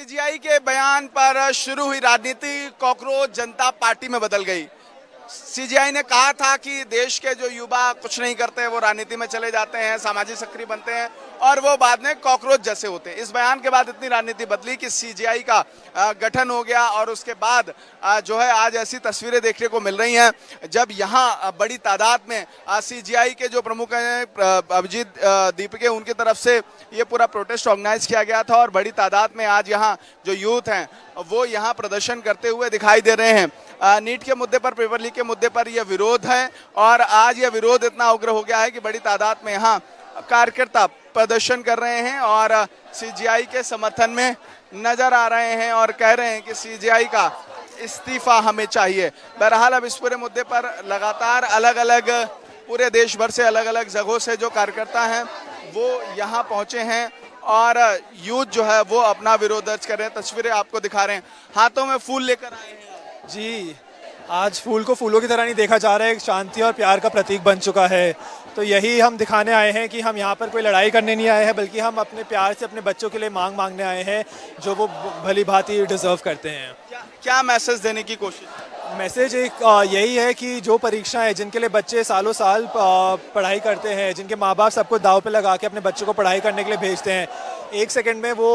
CGI के बयान पर शुरू हुई राजनीति कॉकरोच जनता पार्टी में बदल गई। सीजीआई ने कहा था कि देश के जो युवा कुछ नहीं करते, वो राजनीति में चले जाते हैं, सामाजिक सक्रिय बनते हैं और वो बाद में कॉकरोच जैसे होते हैं। इस बयान के बाद इतनी राजनीति बदली कि सीजीआई का गठन हो गया और उसके बाद जो है आज ऐसी तस्वीरें देखने को मिल रही हैं जब यहाँ बड़ी तादाद में सीजीआई के जो प्रमुख हैं अभिजीत दीपके, उनकी तरफ से ये पूरा प्रोटेस्ट ऑर्गेनाइज किया गया था और बड़ी तादाद में आज यहाँ जो यूथ हैं वो यहाँ प्रदर्शन करते हुए दिखाई दे रहे हैं। नीट के मुद्दे पर, पेपर लीक के मुद्दे पर यह विरोध है और आज यह विरोध इतना उग्र हो गया है कि बड़ी तादाद में यहाँ कार्यकर्ता प्रदर्शन कर रहे हैं और सीजीआई के समर्थन में नजर आ रहे हैं और कह रहे हैं कि सीजीआई का इस्तीफा हमें चाहिए। बहरहाल अब इस पूरे मुद्दे पर लगातार अलग अलग पूरे देश भर से अलग अलग जगहों से जो कार्यकर्ता हैं वो यहाँ पहुंचे हैं और यूथ जो है वो अपना विरोध दर्ज कर रहे हैं। तस्वीरें आपको दिखा रहे हैं, हाथों में फूल लेकर आए हैं जी। आज फूल को फूलों की तरह नहीं देखा जा रहा है, एक शांति और प्यार का प्रतीक बन चुका है। तो यही हम दिखाने आए हैं कि हम यहाँ पर कोई लड़ाई करने नहीं आए हैं, बल्कि हम अपने प्यार से अपने बच्चों के लिए मांगने आए हैं जो वो भली भांति डिजर्व करते हैं। क्या मैसेज देने की कोशिश? मैसेज एक यही है कि जो परीक्षाएं जिनके लिए बच्चे सालों साल पढ़ाई करते हैं, जिनके माँ बाप सबको दाव पे लगा के अपने बच्चों को पढ़ाई करने के लिए भेजते हैं, एक सेकंड में वो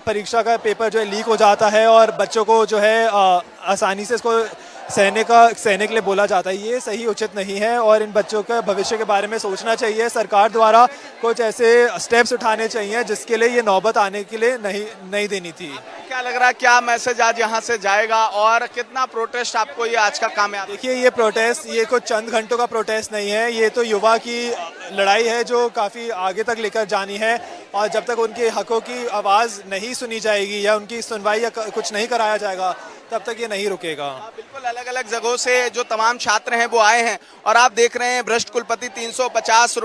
परीक्षा का पेपर जो है लीक हो जाता है और बच्चों को जो है आसानी से इसको सहने के लिए बोला जाता है। ये सही उचित नहीं है और इन बच्चों के भविष्य के बारे में सोचना चाहिए। सरकार द्वारा कुछ ऐसे स्टेप्स उठाने चाहिए जिसके लिए ये नौबत आने के लिए नहीं देनी थी। क्या लग रहा है, क्या मैसेज आज यहाँ से जाएगा और कितना प्रोटेस्ट आपको ये आज का कामयाब? देखिए, ये प्रोटेस्ट ये कुछ चंद घंटों का प्रोटेस्ट नहीं है, ये तो युवा की लड़ाई है जो काफ़ी आगे तक लेकर जानी है और जब तक उनके हकों की आवाज़ नहीं सुनी जाएगी या उनकी सुनवाई या कुछ नहीं कराया जाएगा तब तक ये नहीं रुकेगा। बिल्कुल, अलग अलग जगहों से जो तमाम छात्र हैं वो आए हैं और आप देख रहे हैं भ्रष्ट कुलपति 350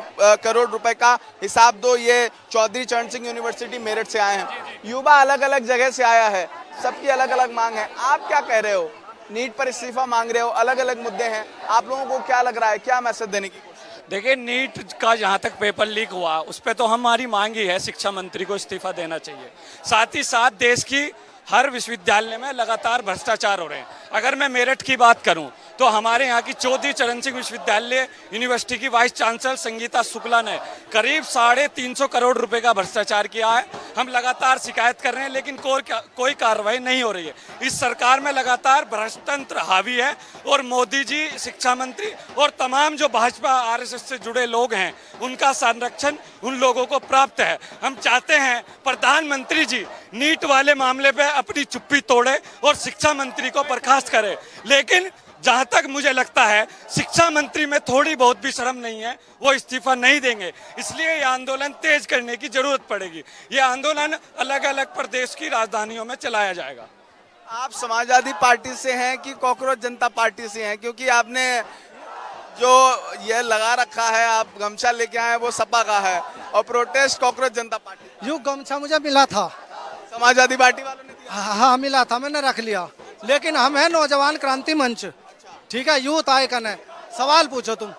करोड़ रुपए का हिसाब दो, ये चौधरी चरण सिंह यूनिवर्सिटी मेरठ से आए हैं। युवा अलग अलग जगह से आया है, सबकी अलग अलग मांग है। आप क्या कह रहे हो? नीट पर इस्तीफा मांग रहे हो, अलग अलग मुद्दे हैं, आप लोगों को क्या लग रहा है, क्या मैसेज देने की? देखिए, नीट का जहाँ तक पेपर लीक हुआ उस पर तो हमारी मांग ही है, शिक्षा मंत्री को इस्तीफा देना चाहिए। साथ ही साथ देश की हर विश्वविद्यालय में लगातार भ्रष्टाचार हो रहे हैं। अगर मैं मेरठ की बात करूं तो हमारे यहाँ की चौधरी चरण सिंह विश्वविद्यालय यूनिवर्सिटी की वाइस चांसलर संगीता शुक्ला ने करीब 350 करोड़ रुपए का भ्रष्टाचार किया है। हम लगातार शिकायत कर रहे हैं लेकिन कोई कार्रवाई नहीं हो रही है। इस सरकार में लगातार भ्रष्टतंत्र हावी है और मोदी जी, शिक्षा मंत्री और तमाम जो भाजपा आरएसएस से जुड़े लोग हैं उनका संरक्षण उन लोगों को प्राप्त है। हम चाहते हैं प्रधानमंत्री जी नीट वाले मामले पे अपनी चुप्पी तोड़े और शिक्षा मंत्री को बर्खास्त करे, लेकिन जहां तक मुझे लगता है शिक्षा मंत्री में थोड़ी बहुत भी शर्म नहीं है, वो इस्तीफा नहीं देंगे। इसलिए ये आंदोलन तेज करने की जरूरत पड़ेगी। ये आंदोलन अलग अलग प्रदेश की राजधानियों में चलाया जाएगा। आप समाजवादी पार्टी से हैं कि कॉकरोच जनता पार्टी से हैं? क्योंकि आपने जो ये लगा रखा है, आप गमछा लेके आए वो सपा का है और प्रोटेस्ट कॉकरोच जनता पार्टी। यूँ गमछा मुझे मिला था, समाजवादी पार्टी वालों ने दिया? हाँ मिला था, मैंने रख लिया। लेकिन हम है नौजवान क्रांति मंच, ठीक है, यूथ आइकन है। सवाल पूछो तुम।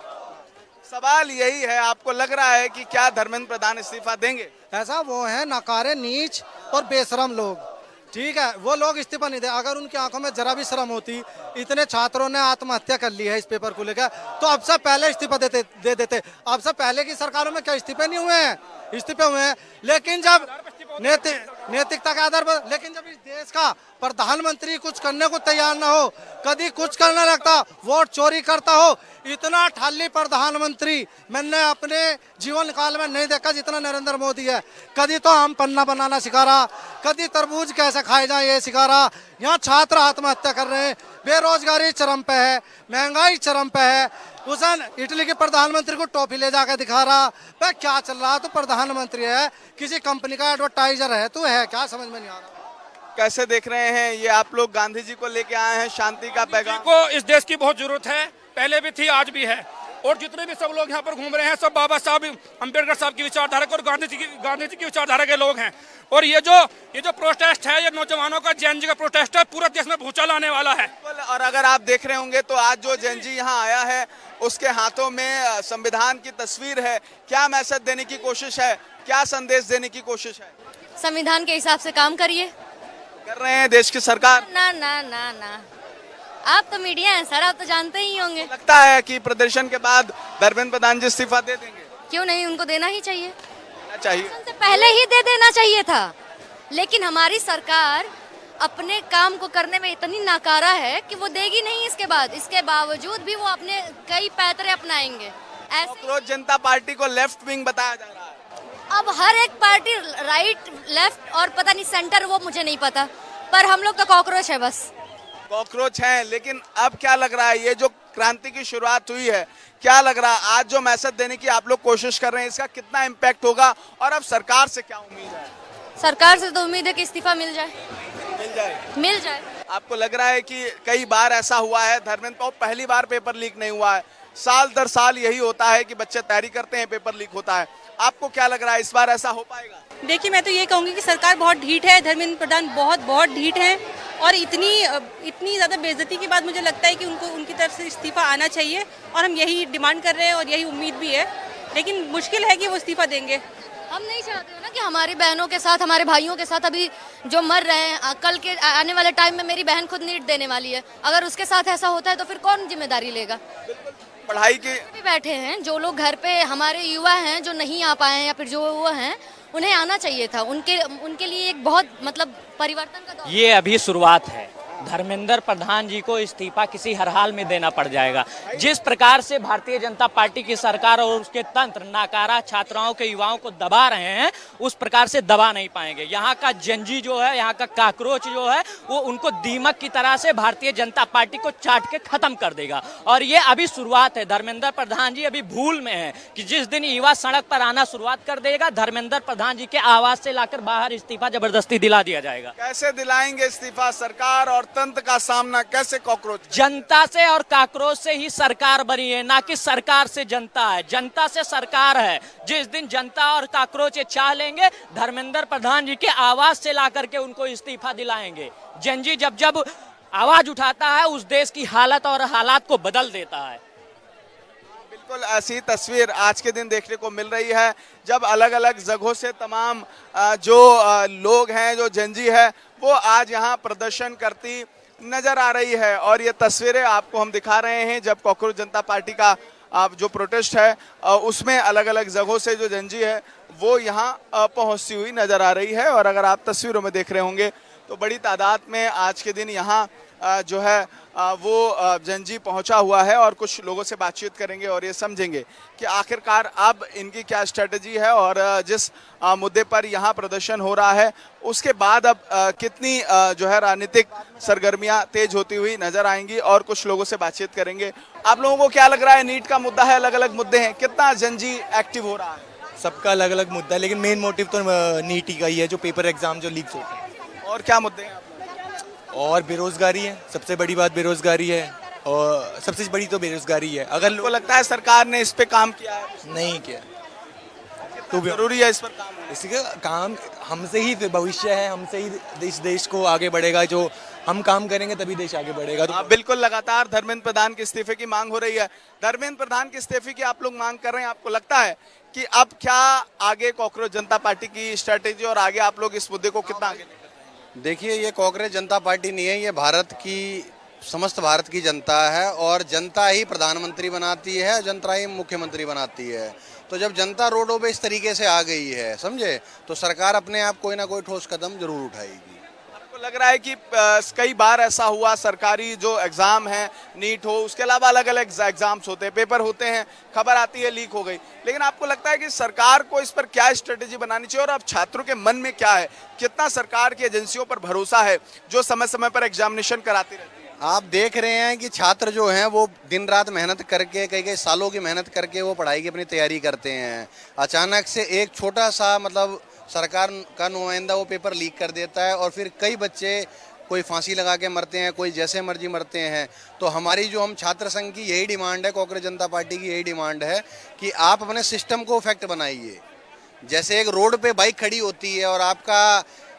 सवाल यही है, आपको लग रहा है कि क्या धर्मेंद्र प्रधान इस्तीफा देंगे? ऐसा वो है नकारे, नीच और बेशरम लोग, ठीक है, वो लोग इस्तीफा नहीं दे। अगर उनकी आंखों में जरा भी शर्म होती, इतने छात्रों ने आत्महत्या कर ली है इस पेपर को लेकर, तो अब से पहले इस्तीफा दे देते। अब से पहले की सरकारों में क्या इस्तीफे नहीं हुए हैं? इस्तीफे हुए हैं, लेकिन जब नैतिकता के आधार पर, लेकिन जब इस देश का प्रधानमंत्री कुछ करने को तैयार ना हो, कभी कुछ करने लगता, वोट चोरी करता हो, इतना ठाली प्रधानमंत्री मैंने अपने जीवन काल में नहीं देखा जितना नरेंद्र मोदी है। कभी तो आम पन्ना बनाना सिखा रहा, कभी तरबूज कैसे खाए जाए ये सिखा रहा। यहाँ छात्र आत्महत्या कर रहे हैं, बेरोजगारी चरम पे है, महंगाई चरम पे है। उसन इटली के प्रधानमंत्री को टॉफी ले जाकर दिखा रहा। भाई क्या चल रहा? तो प्रधानमंत्री है, किसी कंपनी का एडवर्टाइजर है, तू है क्या? समझ में नहीं आ रहा। कैसे देख रहे हैं ये आप लोग? गांधी जी को लेके आए हैं, शांति का पैगाम को इस देश की बहुत जरूरत है, पहले भी थी आज भी है। और जितने भी सब लोग यहाँ पर घूम रहे हैं सब बाबा साहब अम्बेडकर साहब की विचारधारा और गांधी जी की विचारधारा के लोग हैं। और ये जो प्रोटेस्ट है, ये नौजवानों का जेएनजी का प्रोटेस्ट है, पूरे देश में भूचाल आने वाला है। और अगर आप देख रहे होंगे तो आज जो जेएनजी यहाँ आया है उसके हाथों में संविधान की तस्वीर है। क्या मैसेज देने की कोशिश है, क्या संदेश देने की कोशिश है? संविधान के हिसाब से काम करिए, कर रहे हैं देश की सरकार? ना ना ना ना, आप तो मीडिया हैं सर, आप तो जानते ही होंगे। लगता है कि प्रदर्शन के बाद धर्मेंद्र प्रधान जी इस्तीफा दे देंगे? क्यों नहीं, उनको देना ही चाहिए, देना चाहिए। उनसे पहले ही दे देना चाहिए था। लेकिन हमारी सरकार अपने काम को करने में इतनी नाकारा है कि वो देगी नहीं। इसके बावजूद भी वो अपने कई पैतरे अपनाएंगे। ऐसे कॉकरोच जनता पार्टी को लेफ्ट विंग बताया जा रहा है। अब हर एक पार्टी राइट लेफ्ट और पता नहीं सेंटर, वो मुझे नहीं पता, पर हम लोग तो कॉकरोच है बस। कॉकरोच हैं, लेकिन अब क्या लग रहा है, ये जो क्रांति की शुरुआत हुई है, क्या लग रहा है आज जो मैसेज देने की आप लोग कोशिश कर रहे हैं, इसका कितना इम्पैक्ट होगा और अब सरकार से क्या उम्मीद है? सरकार से तो उम्मीद है कि इस्तीफा मिल जाए। मिल जाए। आपको लग रहा है कि कई बार ऐसा हुआ है धर्मेंद्र को, पहली बार पेपर लीक नहीं हुआ है, साल दर साल यही होता है कि बच्चे तैयारी करते हैं, पेपर लीक होता है, आपको क्या लग रहा है इस बार ऐसा हो पाएगा? देखिए, मैं तो ये कहूँगी कि सरकार बहुत ढीठ है, धर्मेंद्र प्रधान बहुत ढीठ है, और इतनी ज़्यादा बेइज्जती के बाद मुझे लगता है कि उनको उनकी तरफ से इस्तीफा आना चाहिए, और हम यही डिमांड कर रहे हैं और यही उम्मीद भी है। लेकिन मुश्किल है कि वो इस्तीफा देंगे। हम नहीं चाहते हो ना कि हमारी बहनों के साथ, हमारे भाइयों के साथ अभी जो मर रहे हैं, कल के आने वाले टाइम में मेरी बहन खुद नीट देने वाली है, अगर उसके साथ ऐसा होता है तो फिर कौन जिम्मेदारी लेगा? पढ़ाई की भी बैठे हैं जो लोग घर पे, हमारे युवा हैं जो नहीं आ पाए हैं या फिर जो वो हैं, उन्हें आना चाहिए था। उनके लिए एक बहुत मतलब परिवर्तन का दौर। ये अभी शुरुआत है। धर्मेंद्र प्रधान जी को इस्तीफा किसी हर हाल में देना पड़ जाएगा। जिस प्रकार से भारतीय जनता पार्टी की सरकार और उसके तंत्र नाकारा छात्राओं के युवाओं को दबा रहे हैं, उस प्रकार से दबा नहीं पाएंगे। यहाँ का जनजी जो है, यहाँ का काकरोच जो है, वो उनको दीमक की तरह से भारतीय जनता पार्टी को चाट के खत्म कर देगा। और ये अभी शुरुआत है। धर्मेंद्र प्रधान जी अभी भूल में है कि जिस दिन युवा सड़क पर आना शुरुआत कर देगा, धर्मेंद्र प्रधान जी के आवाज से लाकर बाहर इस्तीफा जबरदस्ती दिला दिया जाएगा। कैसे दिलाएंगे इस्तीफा? सरकार और तंत्र का सामना कैसे कॉकरोच? जनता से और काकरोच से ही सरकार बनी है, ना कि सरकार से जनता है। जनता से सरकार है। जिस दिन जनता और काकरोच ये चाह लेंगे, धर्मेंद्र प्रधान जी के आवाज से लाकर के उनको इस्तीफा दिलाएंगे। जनजी जब जब आवाज उठाता है, उस देश की हालत और हालात को बदल देता है। बिल्कुल ऐसी तस्वीर आज के दिन देखने को मिल रही है, जब अलग अलग जगहों से तमाम जो लोग हैं, जो जनजी है, वो आज यहाँ प्रदर्शन करती नजर आ रही है। और ये तस्वीरें आपको हम दिखा रहे हैं जब कॉकरोच जनता पार्टी का जो प्रोटेस्ट है, उसमें अलग अलग जगहों से जो जनजी है वो यहाँ पहुँचती हुई नजर आ रही है। और अगर आप तस्वीरों में देख रहे होंगे तो बड़ी तादाद में आज के दिन यहाँ जो है वो जनजी पहुंचा हुआ है, और कुछ लोगों से बातचीत करेंगे और ये समझेंगे कि आखिरकार अब इनकी क्या स्ट्रेटजी है, और जिस मुद्दे पर यहाँ प्रदर्शन हो रहा है उसके बाद अब कितनी जो है राजनीतिक सरगर्मियां तेज होती हुई नजर आएंगी, और कुछ लोगों से बातचीत करेंगे। आप लोगों को क्या लग रहा है? नीट का मुद्दा है, अलग अलग मुद्दे हैं, कितना जनजी एक्टिव हो रहा है? सबका अलग अलग मुद्दा है, लेकिन मेन मोटिव तो नीट ही का ही है, जो पेपर एग्जाम जो लीक होते हैं। और क्या मुद्दे हैं? और बेरोजगारी है, सबसे बड़ी बात बेरोजगारी है, और सबसे बड़ी तो बेरोजगारी है। अगर आपको लगता है सरकार ने इस पे काम किया है? नहीं किया तो जरूरी है इस पर काम होना? इसी का काम हमसे ही भविष्य है, हमसे ही देश को आगे बढ़ेगा। जो हम काम करेंगे तभी देश आगे बढ़ेगा। तो बिल्कुल लगातार धर्मेंद्र प्रधान के इस्तीफे की मांग हो रही है। धर्मेंद्र प्रधान के इस्तीफे की आप लोग मांग कर रहे हैं, आपको लगता है कि अब क्या आगे कॉकरोच जनता पार्टी की स्ट्रेटेजी, और आगे आप लोग इस मुद्दे को कितना आगे लेकर जाएंगे? देखिए, ये कांग्रेस जनता पार्टी नहीं है, ये भारत की, समस्त भारत की जनता है, और जनता ही प्रधानमंत्री बनाती है, जनता ही मुख्यमंत्री बनाती है। तो जब जनता रोडों पे इस तरीके से आ गई है, समझे, तो सरकार अपने आप कोई ना कोई ठोस कदम जरूर उठाएगी। आपको लग रहा है कि कई बार ऐसा हुआ, सरकारी जो एग्जाम है, नीट हो, उसके अलावा अलग अलग एग्जाम्स होते हैं, पेपर होते हैं, खबर आती है लीक हो गई, लेकिन आपको लगता है कि सरकार को इस पर क्या स्ट्रेटेजी बनानी चाहिए, और अब छात्रों के मन में क्या है, कितना सरकार की एजेंसियों पर भरोसा है जो समय समय पर एग्जामिनेशन कराती रहती है? आप देख रहे हैं कि छात्र जो हैं वो दिन रात मेहनत करके, कई सालों की मेहनत करके वो पढ़ाई की अपनी तैयारी करते हैं। अचानक से एक छोटा सा मतलब सरकार का नुमाइंदा वो पेपर लीक कर देता है, और फिर कई बच्चे कोई फांसी लगा के मरते हैं, कोई जैसे मर्जी मरते हैं। तो हमारी जो हम छात्र संघ की यही डिमांड है, कांग्रेस जनता पार्टी की यही डिमांड है कि आप अपने सिस्टम को इफेक्ट बनाइए। जैसे एक रोड पे बाइक खड़ी होती है और आपका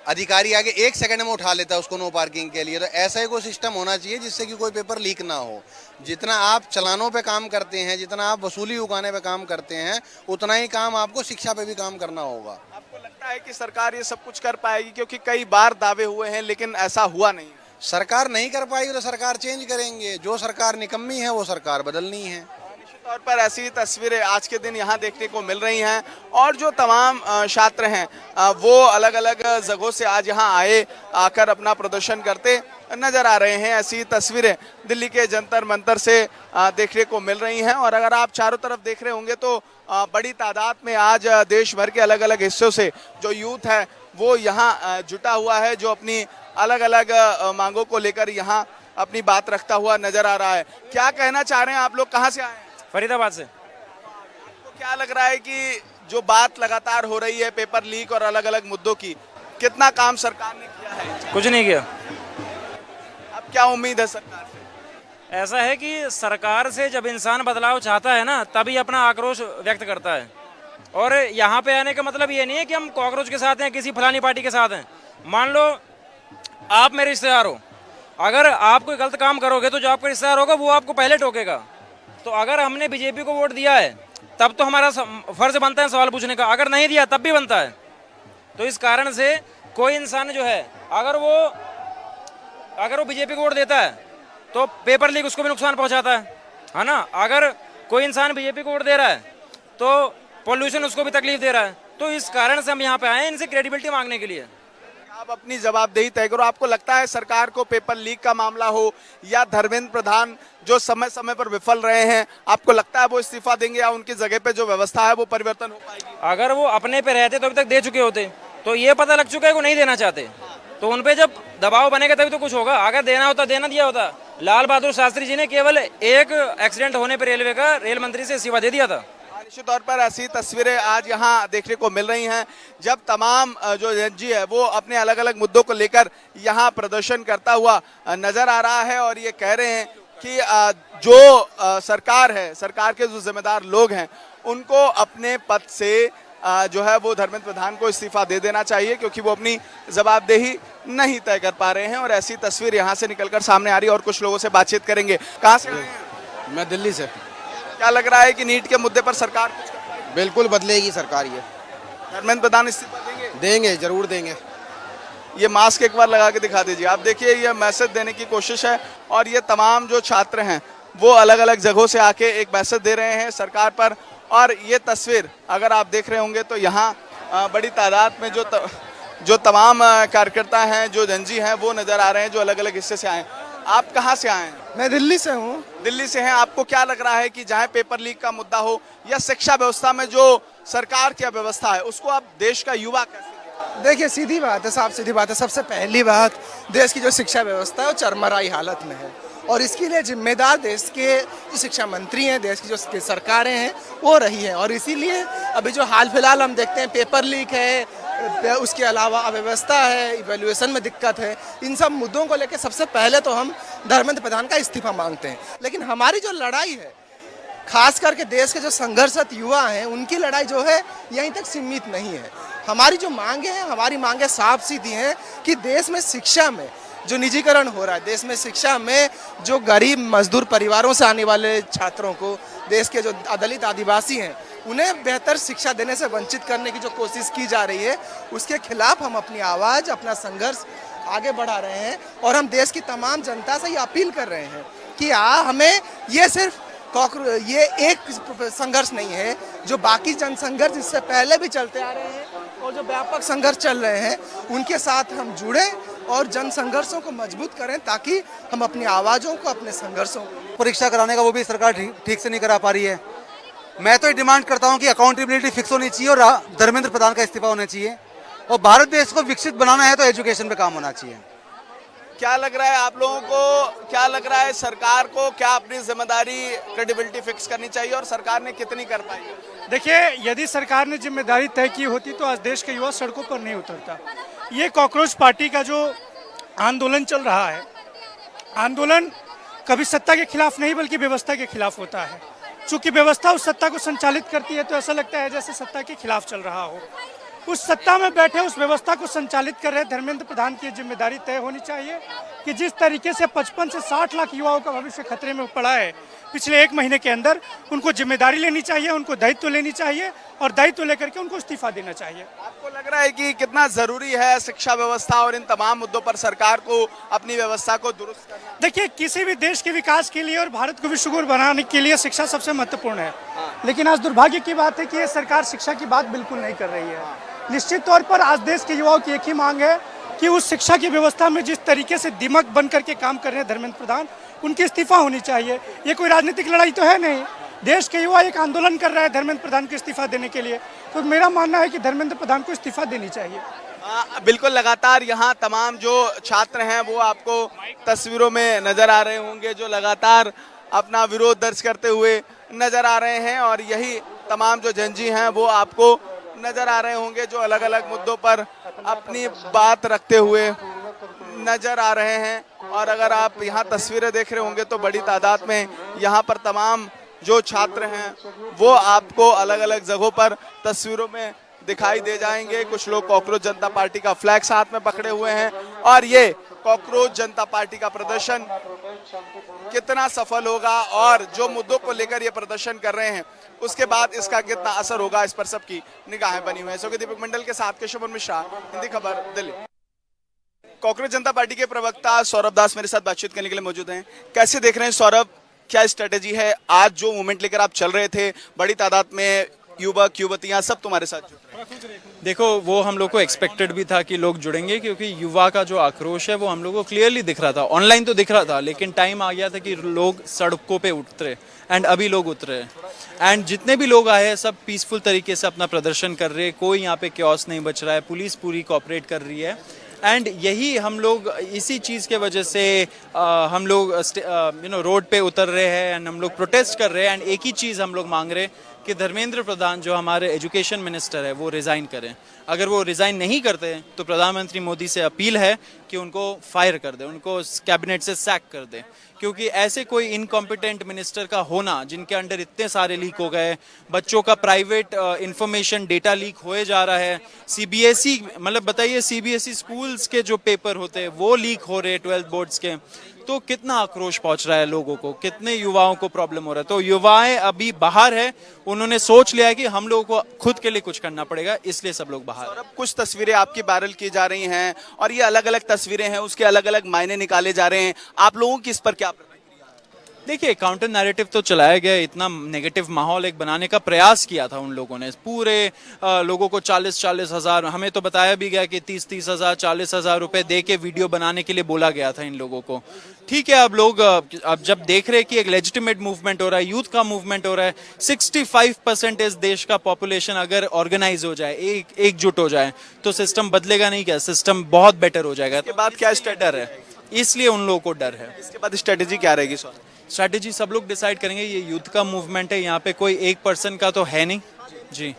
अधिकारी आगे 1 सेकंड में उठा लेता है उसको नो पार्किंग के लिए। तो ऐसा ही कोई सिस्टम होना चाहिए जिससे कि कोई पेपर लीक ना हो। जितना आप चलानों पे काम करते हैं, जितना आप वसूली उगाने पे काम करते हैं, उतना ही काम आपको शिक्षा पे भी काम करना होगा। आपको लगता है कि सरकार ये सब कुछ कर पाएगी? क्योंकि कई बार दावे हुए हैं लेकिन ऐसा हुआ नहीं। सरकार नहीं कर पाएगी तो सरकार चेंज करेंगे। जो सरकार निकम्मी है वो सरकार बदलनी है। निश्चित तौर पर ऐसी तस्वीरें आज के दिन यहाँ देखने को मिल रही हैं और जो तमाम छात्र हैं वो अलग अलग जगहों से आज यहाँ आकर अपना प्रदर्शन करते नजर आ रहे हैं। ऐसी तस्वीरें दिल्ली के जंतर मंतर से देखने को मिल रही हैं। और अगर आप चारों तरफ देख रहे होंगे तो बड़ी तादाद में आज देश भर के अलग अलग हिस्सों से जो यूथ है वो यहाँ जुटा हुआ है, जो अपनी अलग अलग मांगों को लेकर यहाँ अपनी बात रखता हुआ नजर आ रहा है। क्या कहना चाह रहे हैं आप लोग? कहाँ से आए हैं? फरीदाबाद से। आपको क्या लग रहा है कि जो बात लगातार हो रही है पेपर लीक और अलग अलग मुद्दों की, कितना काम सरकार ने किया है? कुछ नहीं किया। अब क्या उम्मीद है सरकार से? ऐसा है कि सरकार से जब इंसान बदलाव चाहता है ना, तभी अपना आक्रोश व्यक्त करता है। और यहाँ पे आने का मतलब ये नहीं है कि हम कॉकरोच के साथ हैं, किसी फलानी पार्टी के साथ हैं। मान लो आप मेरे रिश्तेदार हो, अगर आप कोई गलत काम करोगे तो जो आपका रिश्तेदार होगा वो आपको पहले टोकेगा। तो अगर हमने बीजेपी को वोट दिया है तब तो हमारा फर्ज बनता है सवाल पूछने का, अगर नहीं दिया तब भी बनता है। तो इस कारण से कोई इंसान जो है अगर वो बीजेपी को वोट देता है तो पेपर लीक उसको भी नुकसान पहुंचाता है ना। अगर कोई इंसान बीजेपी को वोट दे रहा है तो पॉल्यूशन उसको भी तकलीफ दे रहा है। तो इस कारण से हम यहाँ पे आए हैं इनसे क्रेडिबिलिटी मांगने के लिए। आप अपनी जवाबदेही तय करो। आपको लगता है सरकार को पेपर लीक का मामला हो या धर्मेंद्र प्रधान जो समय समय पर विफल रहे हैं, आपको लगता है वो इस्तीफा देंगे या उनकी जगह पे जो व्यवस्था है वो परिवर्तन हो पाएगी? अगर वो अपने पे रहते तो अभी तक दे चुके होते। तो ये पता लग चुका है वो नहीं देना चाहते, तो उनपे जब दबाव बनेगा तभी तो कुछ होगा। अगर देना होता देना दिया होता। लाल बहादुर शास्त्री जी ने केवल एक एक्सीडेंट होने पर रेलवे का रेल मंत्री से इस्तीफा दे दिया था। निश्चित तौर पर ऐसी तस्वीरें आज यहाँ देखने को मिल रही हैं जब तमाम जो एनजी है वो अपने अलग अलग मुद्दों को लेकर यहाँ प्रदर्शन करता हुआ नजर आ रहा है। और ये कह रहे हैं कि जो सरकार है, सरकार के जो जिम्मेदार लोग हैं उनको अपने पद से जो है वो धर्मेंद्र प्रधान को इस्तीफा दे देना चाहिए, क्योंकि वो अपनी जवाबदेही नहीं तय कर पा रहे हैं। और ऐसी तस्वीर यहाँ से निकलकर सामने आ रही है और कुछ लोगों से बातचीत करेंगे। कहाँ से आए हैं? मैं दिल्ली से। क्या लग रहा है कि नीट के मुद्दे पर सरकार कुछ कर पाएगी? बिल्कुल बदलेगी सरकार। ये धर्मेंद्र प्रधान इस्तीफा देंगे? देंगे, जरूर देंगे। ये मास्क एक बार लगा के दिखा दीजिए। आप देखिए ये मैसेज देने की कोशिश है और ये तमाम जो छात्र हैं वो अलग अलग जगहों से आके एक मैसेज दे रहे हैं सरकार पर। और ये तस्वीर अगर आप देख रहे होंगे तो यहाँ बड़ी तादाद में जो तमाम कार्यकर्ता हैं, जो जनजी हैं वो नजर आ रहे हैं जो अलग अलग हिस्से से आए हैं। आप कहाँ से आए हैं? मैं दिल्ली से हूँ। दिल्ली से हैं। आपको क्या लग रहा है कि चाहे पेपर लीक का मुद्दा हो या शिक्षा व्यवस्था में जो सरकार की व्यवस्था है उसको आप देश का युवा कैसे? देखिए सीधी बात है, साफ सीधी बात है। सबसे पहली बात, देश की जो शिक्षा व्यवस्था है वो चरमराई हालत में है और इसके लिए जिम्मेदार देश के जो शिक्षा मंत्री हैं, देश की जो सरकारें हैं वो रही हैं। और इसीलिए अभी जो हाल फिलहाल हम देखते हैं पेपर लीक है, उसके अलावा अव्यवस्था है, इवैल्यूएशन में दिक्कत है, इन सब मुद्दों को लेकर सबसे पहले तो हम धर्मेंद्र प्रधान का इस्तीफा मांगते हैं। लेकिन हमारी जो लड़ाई है, खास करके देश के जो संघर्षरत युवा हैं, उनकी लड़ाई जो है यहीं तक सीमित नहीं है। हमारी जो मांगे हैं, हमारी मांगे साफ सीधी हैं कि देश में शिक्षा में जो निजीकरण हो रहा है, देश में शिक्षा में जो गरीब मजदूर परिवारों से आने वाले छात्रों को, देश के जो दलित आदिवासी हैं, उन्हें बेहतर शिक्षा देने से वंचित करने की जो कोशिश की जा रही है, उसके खिलाफ हम अपनी आवाज़, अपना संघर्ष आगे बढ़ा रहे हैं। और हम देश की तमाम जनता से ये अपील कर रहे हैं कि हमें ये सिर्फ ये एक संघर्ष नहीं है, जो बाकी जन संघर्ष इससे पहले भी चलते आ रहे हैं और जो व्यापक संघर्ष चल रहे हैं उनके साथ हम जुड़ें और जन संघर्षों को मजबूत करें ताकि हम अपनी आवाज़ों को, अपने संघर्षों को। परीक्षा कराने का वो भी सरकार ठीक से नहीं करा पा रही है। मैं तो ये डिमांड करता हूँ कि अकाउंटेबिलिटी फिक्स होनी चाहिए और धर्मेंद्र प्रधान का इस्तीफा होना चाहिए। और भारत देश को विकसित बनाना है तो एजुकेशन पे काम होना चाहिए। क्या लग रहा है आप लोगों को, क्या लग रहा है सरकार को, क्या अपनी जिम्मेदारी क्रेडिबिलिटी फिक्स करनी चाहिए और सरकार ने कितनी कर पाई? देखिए, यदि सरकार ने जिम्मेदारी तय की होती तो आज देश के युवा सड़कों पर नहीं उतरता। ये कॉकरोच पार्टी का जो आंदोलन चल रहा है, आंदोलन कभी सत्ता के खिलाफ नहीं बल्कि व्यवस्था के खिलाफ होता है। चूंकि व्यवस्था उस सत्ता को संचालित करती है तो ऐसा लगता है जैसे सत्ता के खिलाफ चल रहा हो। उस सत्ता में बैठे उस व्यवस्था को संचालित कर रहे धर्मेंद्र प्रधान की जिम्मेदारी तय होनी चाहिए कि जिस तरीके से 55 से 60 लाख युवाओं का भविष्य खतरे में पड़ा है पिछले 1 महीने के अंदर, उनको जिम्मेदारी लेनी चाहिए, उनको दायित्व लेनी चाहिए और दायित्व लेकर के उनको इस्तीफा देना चाहिए। आपको लग रहा है कि कितना जरूरी है शिक्षा व्यवस्था और इन तमाम मुद्दों पर सरकार को अपनी व्यवस्था को दुरुस्त करना? देखिए, किसी भी देश के विकास के लिए और भारत को विश्व गुरु बनाने के लिए शिक्षा सबसे महत्वपूर्ण है, लेकिन आज दुर्भाग्य की बात है कि ये सरकार शिक्षा की बात बिल्कुल नहीं कर रही है। निश्चित तौर पर आज देश के युवाओं की एक ही मांग है कि उस शिक्षा की व्यवस्था में जिस तरीके से दिमक बन करके काम कर रहे हैं धर्मेंद्र प्रधान, उनकी इस्तीफा होनी चाहिए। ये कोई राजनीतिक लड़ाई तो है नहीं, देश के युवा एक आंदोलन कर रहे हैं धर्मेंद्र प्रधान को इस्तीफा देने के लिए, तो मेरा मानना है कि धर्मेंद्र प्रधान को इस्तीफा देनी चाहिए। बिल्कुल, लगातार यहाँ तमाम जो छात्र हैं वो आपको तस्वीरों में नजर आ रहे होंगे, जो लगातार अपना विरोध दर्ज करते हुए नजर आ रहे हैं, और यही तमाम जो जनजी हैं वो आपको नजर आ रहे होंगे, जो अलग अलग मुद्दों पर अपनी बात रखते हुए नजर आ रहे हैं। और अगर आप यहाँ तस्वीरें देख रहे होंगे तो बड़ी तादाद में यहाँ पर तमाम जो छात्र हैं वो आपको अलग अलग जगहों पर तस्वीरों में दिखाई दे जाएंगे। कुछ लोग कॉकरोच जनता पार्टी का फ्लैग हाथ में पकड़े हुए हैं, और ये कॉकरोच जनता पार्टी का प्रदर्शन कितना सफल होगा और जो मुद्दों को लेकर ये प्रदर्शन कर रहे हैं उसके बाद इसका कितना असर होगा, इस पर सबकी निगाहें बनी हुई हैं। दीपक मंडल के साथ केशव मिश्रा, हिंदी खबर, दिल्ली। कॉकरोच जनता पार्टी के प्रवक्ता सौरभ दास मेरे साथ बातचीत करने के लिए मौजूद हैं। कैसे देख रहे हैं सौरभ, क्या स्ट्रेटेजी है? आज जो मूवमेंट लेकर आप चल रहे थे, बड़ी तादाद में युवक युवतियां सब तुम्हारे साथ जुड़ रहे हैं। देखो, वो हम लोग को एक्सपेक्टेड भी था कि लोग जुड़ेंगे, क्योंकि युवा का जो आक्रोश है वो हम लोग को क्लियरली दिख रहा था, ऑनलाइन तो दिख रहा था, लेकिन टाइम आ गया था कि लोग सड़कों पे उतरे, एंड अभी लोग उतरे, एंड जितने भी लोग आए हैं सब पीसफुल तरीके से अपना प्रदर्शन कर रहे हैं, कोई यहाँ पे क्योस नहीं बच रहा है, पुलिस पूरी कोऑपरेट कर रही है। एंड यही हम लोग इसी चीज़ के वजह से हम लोग रोड पे उतर रहे हैं एंड हम लोग प्रोटेस्ट कर रहे हैं। एंड एक ही चीज़ हम लोग मांग रहे हैं कि धर्मेंद्र प्रधान जो हमारे एजुकेशन मिनिस्टर है वो रिज़ाइन करें। अगर वो रिज़ाइन नहीं करते तो प्रधानमंत्री मोदी से अपील है कि उनको फायर कर दे, उनको कैबिनेट से सैक कर दे, क्योंकि ऐसे कोई इनकॉम्पिटेंट मिनिस्टर का होना जिनके अंडर इतने सारे लीक हो गए, बच्चों का प्राइवेट इंफॉर्मेशन डेटा लीक होए जा रहा है, सीबीएसई मतलब बताइए सीबीएसई स्कूल्स के जो पेपर होते हैं वो लीक हो रहे हैं 12th बोर्ड्स के, तो कितना आक्रोश पहुंच रहा है लोगों को, कितने युवाओं को प्रॉब्लम हो रहा है। तो युवाएं अभी बाहर है, उन्होंने सोच लिया है कि हम लोगों को खुद के लिए कुछ करना पड़ेगा, इसलिए सब लोग बाहर। और अब कुछ तस्वीरें आपकी वायरल की जा रही हैं और ये अलग अलग तस्वीरें हैं, उसके अलग अलग मायने निकाले जा रहे हैं, आप लोगों की इस पर क्या? देखिए, काउंटर नैरेटिव तो चलाया गया, इतना नेगेटिव माहौल एक बनाने का प्रयास किया था उन लोगों ने, पूरे लोगों को 40-40 हज़ार, हमें तो बताया भी गया कि 30-30 हज़ार 40 हज़ार रुपए दे के वीडियो बनाने के लिए बोला गया था इन लोगों को। ठीक है, अब लोग अब जब देख रहे हैं कि एक लेजिटिमेट मूवमेंट हो रहा है, यूथ का मूवमेंट हो रहा है, 65% इस देश का पॉपुलेशन अगर ऑर्गेनाइज हो जाए, एकजुट हो जाए, तो सिस्टम बदलेगा नहीं क्या, सिस्टम बहुत बेटर हो जाएगा। इसके बाद क्या डर है, इसलिए उन लोगों को डर है। इसके बाद स्ट्रेटेजी क्या रहेगी सर? स्ट्रैटेजी सब लोग डिसाइड करेंगे, ये यूथ का मूवमेंट है, यहाँ पे कोई एक पर्सन का तो है नहीं जी।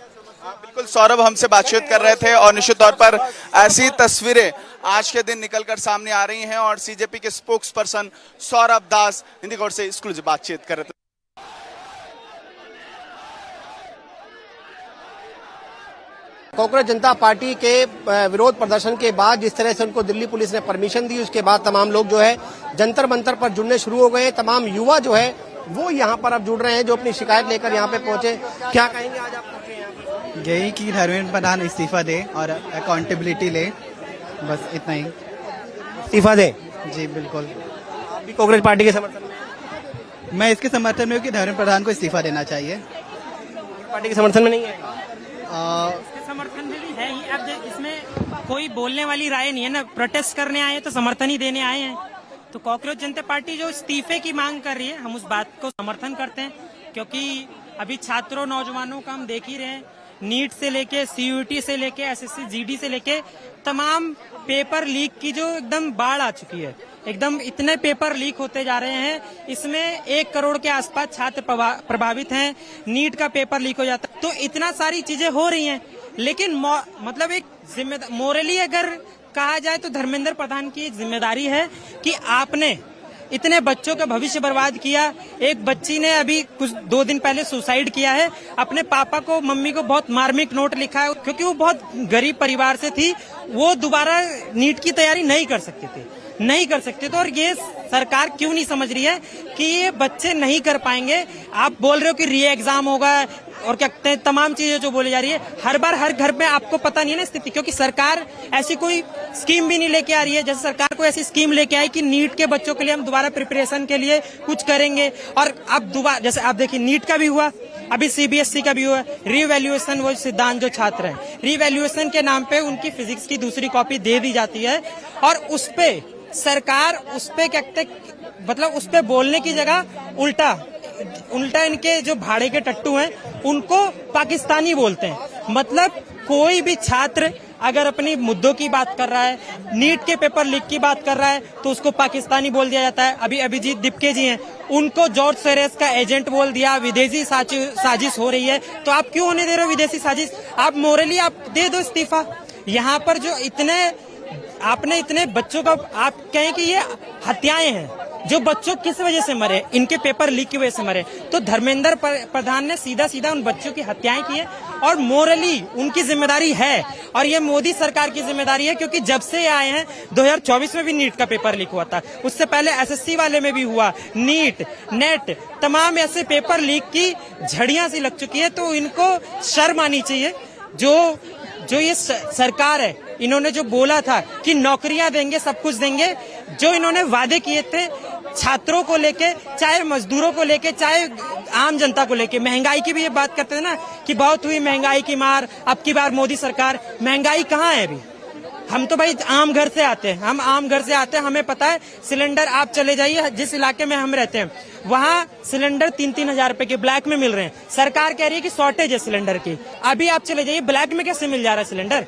बिल्कुल, सौरभ हमसे बातचीत कर रहे थे और निश्चित तौर पर ऐसी तस्वीरें आज के दिन निकलकर सामने आ रही हैं और सीजेपी के स्पोक्स पर्सन सौरभ दास हिंदी कोर्ट से एक्सक्लूसिव बातचीत कर रहे थे। कांग्रेस जनता पार्टी के विरोध प्रदर्शन के बाद जिस तरह से उनको दिल्ली पुलिस ने परमिशन दी, उसके बाद तमाम लोग जो है जंतर मंतर पर जुड़ने शुरू हो गए। तमाम युवा जो है वो यहाँ पर अब जुड़ रहे हैं, जो अपनी शिकायत लेकर यहाँ पे पहुंचे। क्या कहेंगे आज आप पहुंचे यहाँ पर? यही कि धर्मेंद्र प्रधान इस्तीफा दे और अकाउंटेबिलिटी ले, बस इतना ही। इस्तीफा दे? जी बिल्कुल। आप भी कांग्रेस पार्टी के समर्थन में? मैं इसके समर्थन में हूँ कि धर्मेंद्र प्रधान को इस्तीफा देना चाहिए। पार्टी के समर्थन में नहीं है? समर्थन में भी है ही। अब इसमें कोई बोलने वाली राय नहीं है ना, प्रोटेस्ट करने आए हैं तो समर्थन ही देने आए हैं। तो कॉकरोच जनता पार्टी जो इस्तीफे की मांग कर रही है, हम उस बात को समर्थन करते हैं, क्योंकि अभी छात्रों नौजवानों का हम देख ही रहे हैं, नीट से लेके CUET से लेके SSC GD से लेके तमाम पेपर लीक की जो एकदम बाढ़ आ चुकी है, एकदम इतने पेपर लीक होते जा रहे हैं, इसमें 1 करोड़ के आसपास छात्र प्रभावित हैं, नीट का पेपर लीक हो जाता है, तो इतना सारी चीजें हो रही हैं। लेकिन मतलब एक जिम्मेदार मोरली अगर कहा जाए तो धर्मेंद्र प्रधान की एक जिम्मेदारी है कि आपने इतने बच्चों का भविष्य बर्बाद किया। एक बच्ची ने अभी कुछ 2 दिन पहले सुसाइड किया है। अपने पापा को मम्मी को बहुत मार्मिक नोट लिखा है, क्योंकि वो बहुत गरीब परिवार से थी। वो दोबारा नीट की तैयारी नहीं कर सकते थे। और ये सरकार क्यों नहीं समझ रही है कि ये बच्चे नहीं कर पाएंगे। आप बोल रहे हो कि री एग्जाम होगा और क्या कहते हैं, तमाम चीजें जो बोली जा रही है, हर बार हर घर में आपको पता नहीं है ना स्थिति, क्योंकि सरकार ऐसी कोई स्कीम भी नहीं लेके आ रही है। जैसे सरकार कोई ऐसी स्कीम लेके आई कि नीट के बच्चों के लिए हम दोबारा प्रिपरेशन के लिए कुछ करेंगे। और अब दोबारा जैसे आप देखिए नीट का भी हुआ, अभी सीबीएसई का भी हुआ। रीवैल्यूएशन, वो सिद्धांत जो छात्र हैं, रीवैल्यूएशन के नाम पे उनकी फिजिक्स की दूसरी कॉपी दे दी जाती है और उस पे सरकार उस पे क्या कहते, मतलब उस पे बोलने की जगह उल्टा इनके जो भाड़े के टट्टू हैं उनको पाकिस्तानी बोलते हैं। मतलब कोई भी छात्र अगर अपनी मुद्दों की बात कर रहा है, नीट के पेपर लीक की बात कर रहा है, तो उसको पाकिस्तानी बोल दिया जाता है। अभी अभिजीत दिपके जी हैं, उनको जॉर्ज सोरोस का एजेंट बोल दिया। विदेशी साजिश हो रही है, तो आप क्यों होने दे रहे हो विदेशी साजिश? आप मोरली आप दे दो इस्तीफा। यहाँ पर जो आपने इतने बच्चों का, आप कहें कि ये हत्याएं हैं, जो बच्चों किस वजह से मरे, इनके पेपर लीक की वजह से मरे। तो धर्मेंद्र प्रधान ने सीधा उन बच्चों की हत्याएं की है और मोरली उनकी जिम्मेदारी है। और ये मोदी सरकार की जिम्मेदारी है, क्योंकि जब से आए हैं 2024 में भी नीट का पेपर लीक हुआ था, उससे पहले एसएससी वाले में भी हुआ, नीट, नेट, तमाम ऐसे पेपर लीक की झड़ियां सी लग चुकी है। तो इनको शर्म आनी चाहिए। जो ये सरकार है, इन्होंने जो बोला था कि नौकरियां देंगे, सब कुछ देंगे, जो इन्होंने वादे किए थे छात्रों को लेके, चाहे मजदूरों को लेके, चाहे आम जनता को लेके, महंगाई की भी ये बात करते थे ना कि बहुत हुई महंगाई की मार, अब की बार मोदी सरकार। महंगाई कहाँ है अभी? हम तो भाई आम घर से आते हैं, हमें पता है। सिलेंडर आप चले जाइए, जिस इलाके में हम रहते हैं वहाँ सिलेंडर 3-3 हजार रुपए के ब्लैक में मिल रहे हैं। सरकार कह रही है कि शॉर्टेज है सिलेंडर की। अभी आप चले जाइए, ब्लैक में कैसे मिल जा रहा है सिलेंडर?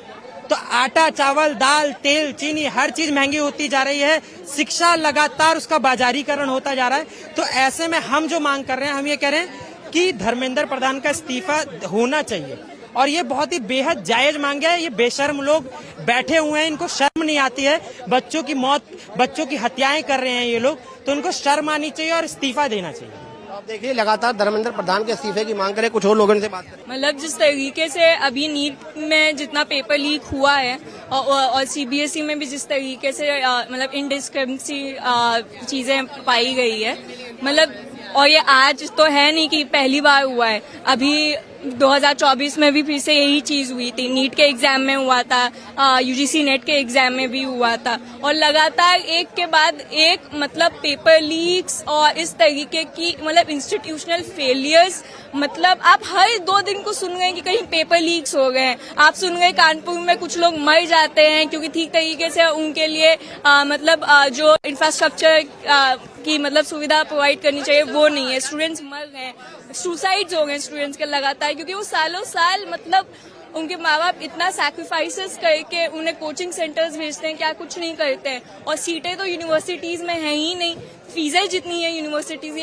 तो आटा, चावल, दाल, तेल, चीनी, हर चीज महंगी होती जा रही है। शिक्षा लगातार उसका बाजारीकरण होता जा रहा है। तो ऐसे में हम जो मांग कर रहे हैं, हम ये कह रहे हैं कि धर्मेंद्र प्रधान का इस्तीफा होना चाहिए। और ये बहुत ही बेहद जायज मांग है। ये बेशर्म लोग बैठे हुए हैं, इनको शर्म नहीं आती है। बच्चों की मौत, बच्चों की हत्याएं कर रहे हैं ये लोग, तो इनको शर्म आनी चाहिए और इस्तीफा देना चाहिए। आप देखिए लगातार धर्मेंद्र प्रधान के इस्तीफे की मांग करें, कुछ और लोगों से बात करें। मतलब जिस तरीके से अभी नीट में जितना पेपर लीक हुआ है और सीबीएसई में भी जिस तरीके से मतलब इनडिस्क्रिपेंसी चीजें पाई गई है, मतलब, और ये आज तो है नहीं कि पहली बार हुआ है। अभी 2024 में भी फिर से यही चीज हुई थी। नीट के एग्जाम में हुआ था, यूजीसी नेट के एग्जाम में भी हुआ था, और लगातार एक के बाद एक मतलब पेपर लीक्स और इस तरीके की मतलब इंस्टीट्यूशनल फेलियर्स। मतलब आप हर 2 दिन को सुन गए कि कहीं पेपर लीक्स हो गए। आप सुन गए कानपुर में कुछ लोग मर जाते हैं क्योंकि ठीक तरीके से उनके लिए जो इंफ्रास्ट्रक्चर की मतलब सुविधा प्रोवाइड करनी चाहिए वो नहीं है। स्टूडेंट्स मर गए, सुसाइड्स हो गए स्टूडेंट्स के लगातार, क्योंकि वो सालों साल मतलब उनके माँ बाप इतना सैक्रिफाइसेस करके उन्हें कोचिंग सेंटर्स भेजते हैं, क्या कुछ नहीं करते हैं। और सीटें तो यूनिवर्सिटीज में है ही नहीं, फीसें जितनी है यूनिवर्सिटीज